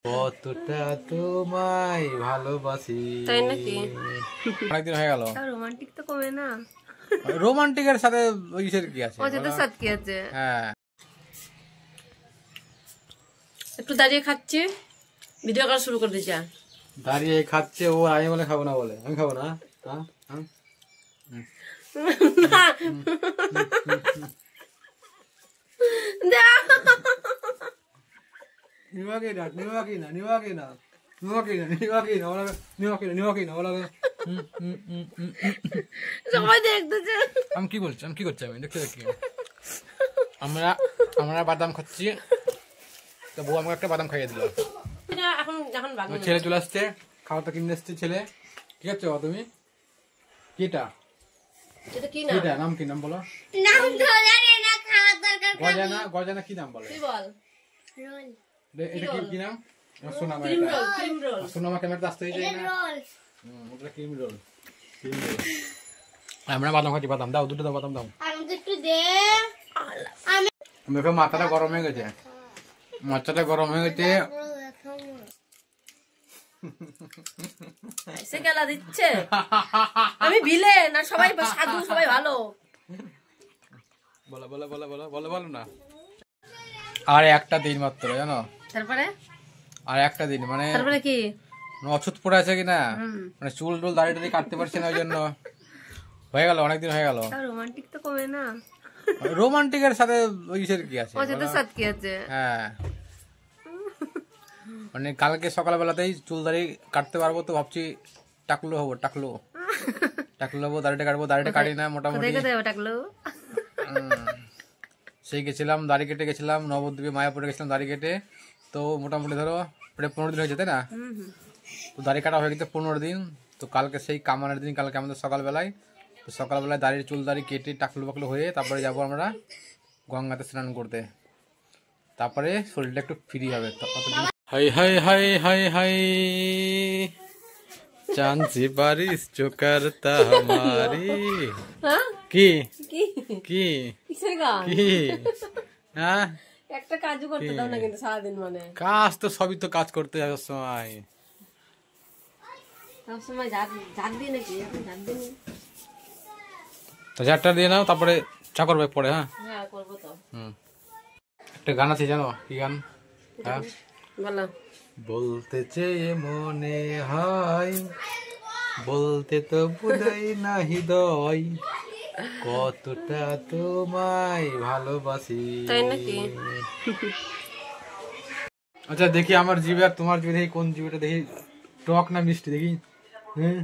কতটা তোমায় ভালোবাসি। তাই নাকি? অনেকদিন হয়ে গেল। রোমান্টিক তো কমে না। রোমান্টিকের সাথে ওইসের কি আছে? ওতে সাথে কি আছে? হ্যাঁ, একটু দাঁড়িয়ে খাচ্ছি, ভিডিও করা শুরু করে দিয়েছে। দাঁড়িয়ে খাচ্ছে ও, আমি বলে খাবো না, বলে আমি খাবো না। সবাই দেখতেছে। আমি কি বলছি, আমি কি করছি, আমি দেখতে দেখি আমরা আমরা বাদাম খাচ্ছি, তো বউ আমাকে একটা বাদাম খাইয়ে দিল। এখন ছেলে চলে আসছে, খাওয়াটা কিনে এসছে ছেলে। কি খাচ্ছ তুমি? কিটা এটা কি না? কিটা নাম কি, নাম বলো। নাম ধরে না, খাওয়ার দরকার। গজানা, গজানা কি নাম বলে? কি বল? রোল, এটা কি নাম? সোনামা, ক্রিম রোল, ক্রিম রোল। সোনামা ক্যামেরাতে আসতে হয়েছে না। রোল। ওটা ক্রিম রোল। আমরা বাদাম খাচ্ছি, বাদাম দাও, দুটো দাও, বাদাম দাও। আমাকে একটু দে। দেখো মাথাটা গরম হয়ে গেছে, মাথাটা গরম হয়ে গেছে। এসে গেলা দিচ্ছে। আমি ভিলে না, সবাই সাধু, সবাই ভালো। বলো বলো বলো বলো বলো বলো না। আর একটা দিন মাত্র, জানো? তারপরে আর একটা দিন, মানে তারপরে কি অছুত পড়ে আছে কিনা, মানে চুল টুল দাড়ি টাড়ি কাটতে পারছে না, ওই জন্য হয়ে গেল, অনেকদিন হয়ে গেল। রোমান্টিক তো কমে না। রোমান্টিকের সাথে ওইসের কি আছে? ওতে সাথে কি আছে? হ্যাঁ, মানে কালকে সকালবেলাতেই চুল দাড়ি কাটতে পারবো, তো ভাবছি টাকলু হবো, টাকলু টাকলু হবো, দাড়িটা কাটবো। দাড়িটা কাটি না মোটামুটি। সেই গেছিলাম, দাড়ি কেটে গেছিলাম নবদ্বীপে, মায়াপুরে গেছিলাম দাড়ি কেটে। তো মোটামুটি ধরো প্রায় 15 দিন হয়েছে, তাই না? তো দাড়ি কাটা হয়ে গেছে 15 দিন। তো কালকে সেই কামানের দিন, কালকে আমাদের সকালবেলায়, তো সকালবেলায় দাড়ির চুল দাড়ি কেটে টাকলু বাকলু হয়ে তারপরে যাবো আমরা গঙ্গাতে স্নান করতে। তারপরে শরীরটা একটু ফ্রি হবে। Hi hi hi hi hi, চাঁদছি বারিশ চোকারতা हमारी। কি কি কি কিসের গান? কি? হ্যাঁ, একটা কাজও করতে দাও না কিন্তু সারাদিন, মানে কাজ তো সবই তো কাজ করতে হবে সময়। সব সময় ঝাড় দিয়ে নাকি? ঝাড় দিন। তো ঝাড়টা দিয়ে নাও, তারপরে চা করবে পরে। হ্যাঁ হ্যাঁ, করবো তো। একটা গান আছে, জানো কি গান? হ্যাঁ, বলো। বলতে চেয়ে মনে হয়, বলতে তো বুঝাই না হৃদয়, কতটা তোমায় ভালোবাসি। তাই নাকি? আচ্ছা দেখি আমার জিভে আর তোমার জিভে, দেখি কোন জিভেটা দেখি টক না মিষ্টি, দেখি। হ্যাঁ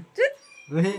দেখি।